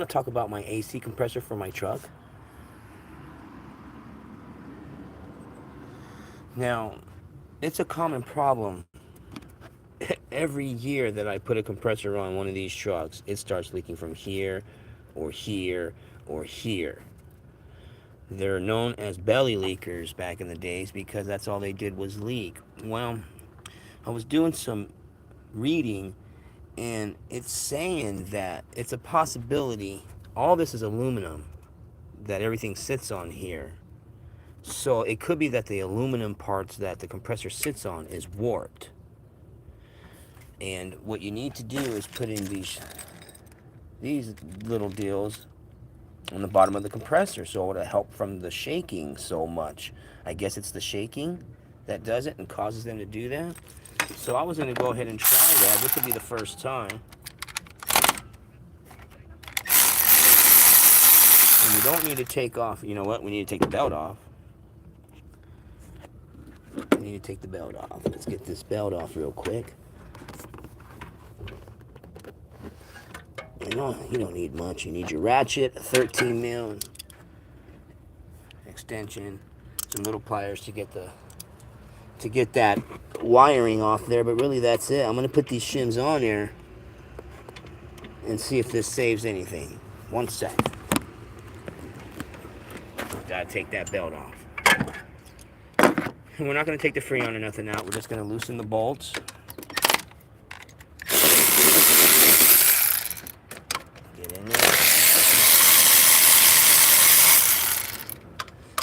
want to talk about my AC compressor for my truck. Now, it's a common problem. Every year that I put a compressor on one of these trucks, it starts leaking from here or here or here. They're known as belly leakers back in the days because that's all they did was leak. Well, I was doing some reading, and it's saying that it's a possibility. All this is aluminum that everything sits on here. So it could be that the aluminum parts that the compressor sits on is warped. And what you need to do is put in these little deals on the bottom of the compressor so it'll help from the shaking so much. I guess it's the shaking that does it and causes them to do that. So I was going to go ahead and try that. This will be the first time. And you don't need to take off. You know what? We need to take the belt off. We need to take the belt off. Let's get this belt off real quick. You don't need much. You need your ratchet, a 13 mil extension, some little pliers to get that wiring off there. But really, that's it. I'm gonna put these shims on there and see if this saves anything. 1 sec. Gotta take that belt off. And we're not gonna take the Freon or nothing out. We're just gonna loosen the bolts.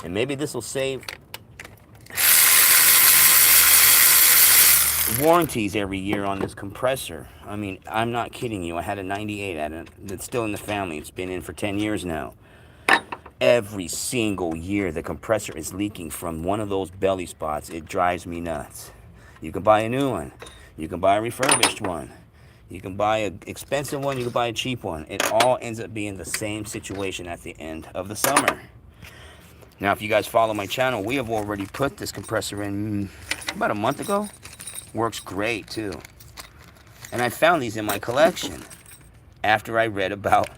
And maybe this will save warranties every year on this compressor. I mean, I'm not kidding you. I had a 98 at it. It's still in the family. It's been in for 10 years now. Every single year, the compressor is leaking from one of those belly spots. It drives me nuts. You can buy a new one. You can buy a refurbished one. You can buy an expensive one. You can buy a cheap one. It all ends up being the same situation at the end of the summer. Now, if you guys follow my channel, we have already put this compressor in about a month ago. Works great, too. And I found these in my collection after I read about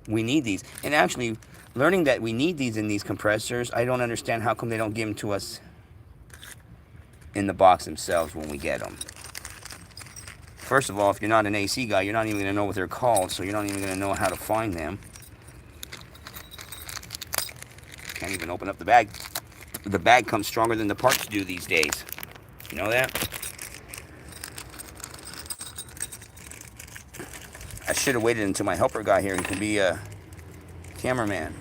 we need these. And actually, learning that we need these in these compressors, I don't understand how come they don't give them to us in the box themselves when we get them. First of all, if you're not an AC guy, you're not even going to know what they're called, so you're not even going to know how to find them. Can't even open up the bag. The bag comes stronger than the parts do these days. You know that? I should have waited until my helper got here and could be a cameraman.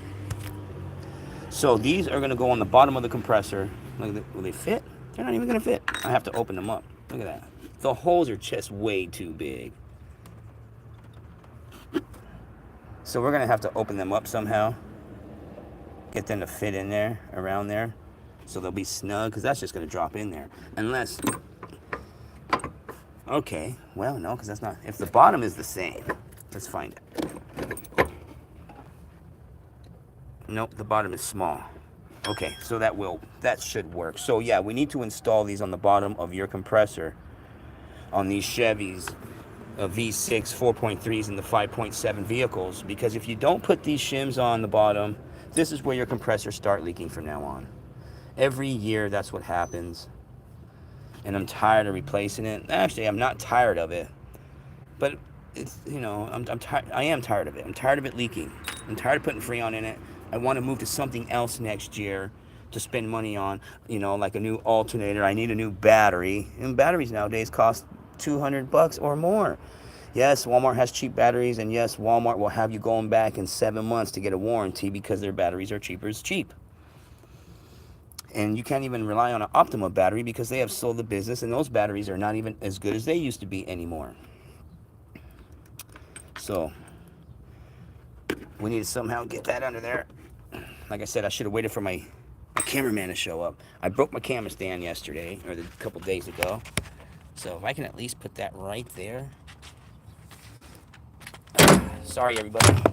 So these are going to go on the bottom of the compressor. Look at will they fit? They're not even going to fit. I have to open them up. Look at that. The holes are just way too big. So we're going to have to open them up somehow. Get them to fit in there, around there. So they'll be snug, because that's just going to drop in there. Unless, okay, well, no, because that's not, if the bottom is the same, let's find it. Nope, the bottom is small. Okay, so that should work. So yeah, we need to install these on the bottom of your compressor on these Chevys, V6 4.3s and the 5.7 vehicles, because if you don't put these shims on the bottom, this is where your compressors start leaking from now on. Every year, that's what happens. And I'm tired of replacing it. Actually, I'm not tired of it. But it's, you know, I am tired of it. I'm tired of it leaking. I'm tired of putting Freon in it. I want to move to something else next year to spend money on, you know, like a new alternator. I need a new battery. And batteries nowadays cost $200 or more. Yes, Walmart has cheap batteries, and yes, Walmart will have you going back in 7 months to get a warranty because their batteries are cheaper as cheap. And you can't even rely on an Optima battery because they have sold the business, and those batteries are not even as good as they used to be anymore. So we need to somehow get that under there. Like I said, I should have waited for my cameraman to show up. I broke my camera stand yesterday, or a couple days ago. So if I can at least put that right there. Sorry, everybody.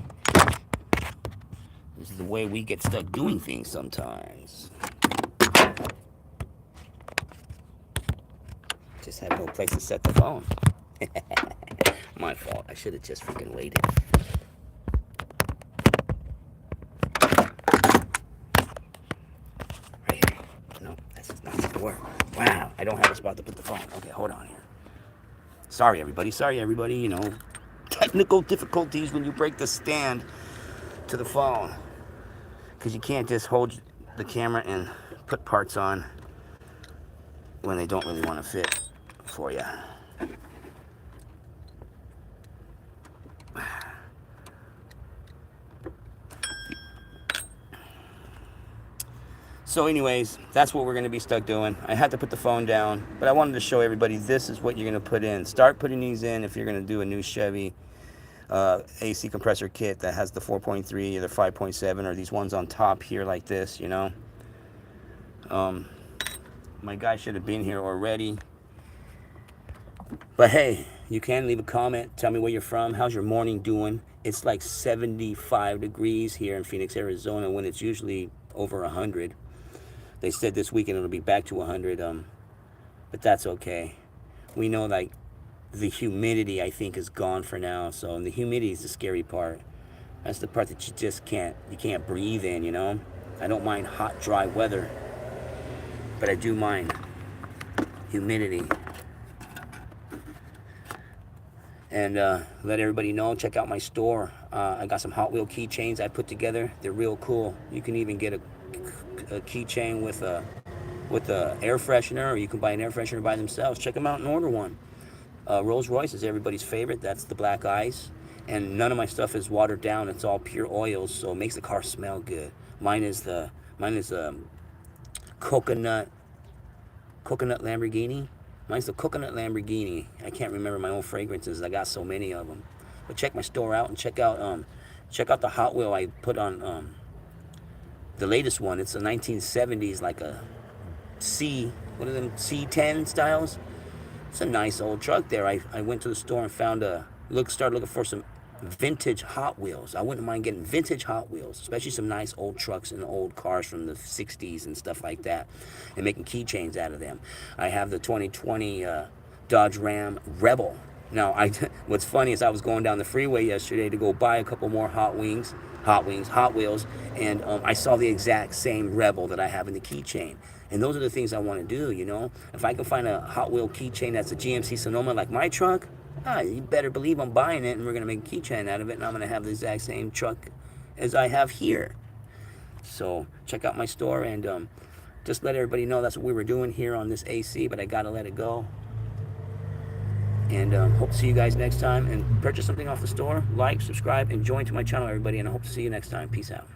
This is the way we get stuck doing things sometimes. Just had no place to set the phone. My fault. I should have just freaking waited. door. Wow, I don't have a spot to put the phone. Okay, hold on here. Sorry, everybody. Sorry, everybody. You know, technical difficulties when you break the stand to the phone. Because you can't just hold the camera and put parts on when they don't really want to fit for you. So anyways, that's what we're going to be stuck doing. I had to put the phone down, but I wanted to show everybody this is what you're going to put in. Start putting these in if you're going to do a new Chevy AC compressor kit that has the 4.3 or the 5.7 or these ones on top here like this, you know. My guy should have been here already. But hey, you can leave a comment. Tell me where you're from. How's your morning doing? It's like 75 degrees here in Phoenix, Arizona, when it's usually over 100. They said this weekend it'll be back to 100, but that's okay. We know like the humidity I think is gone for now. So and the humidity is the scary part. That's the part that you just can't breathe in, you know. I don't mind hot, dry weather, but I do mind humidity. And let everybody know, check out my store. I got some Hot Wheel keychains I put together. They're real cool. You can even get a keychain with a air freshener, or you can buy an air freshener by themselves. Check them out and order one. Rolls Royce is everybody's favorite. That's the black ice. And none of my stuff is watered down. It's all pure oils, so it makes the car smell good. Mine is coconut Lamborghini. Mine's the coconut Lamborghini. I can't remember my own fragrances. I got so many of them. But check my store out and check out the Hot Wheel I put on the latest one. It's a 1970s, like a what are them, C10 styles. It's a nice old truck there. I went to the store and found started looking for some vintage Hot Wheels. I wouldn't mind getting vintage Hot Wheels, especially some nice old trucks and old cars from the 60s and stuff like that, and making keychains out of them. I have the 2020 Dodge Ram Rebel. Now, what's funny is I was going down the freeway yesterday to go buy a couple more Hot Wheels, and I saw the exact same Rebel that I have in the keychain. And those are the things I want to do, you know. If I can find a Hot Wheel keychain that's a GMC Sonoma like my truck, you better believe I'm buying it, and we're going to make a keychain out of it, and I'm going to have the exact same truck as I have here. So check out my store, and just let everybody know that's what we were doing here on this AC, but I got to let it go. And hope to see you guys next time, and purchase something off the store. Like, subscribe, and join to my channel, everybody, and I hope to see you next time. Peace out.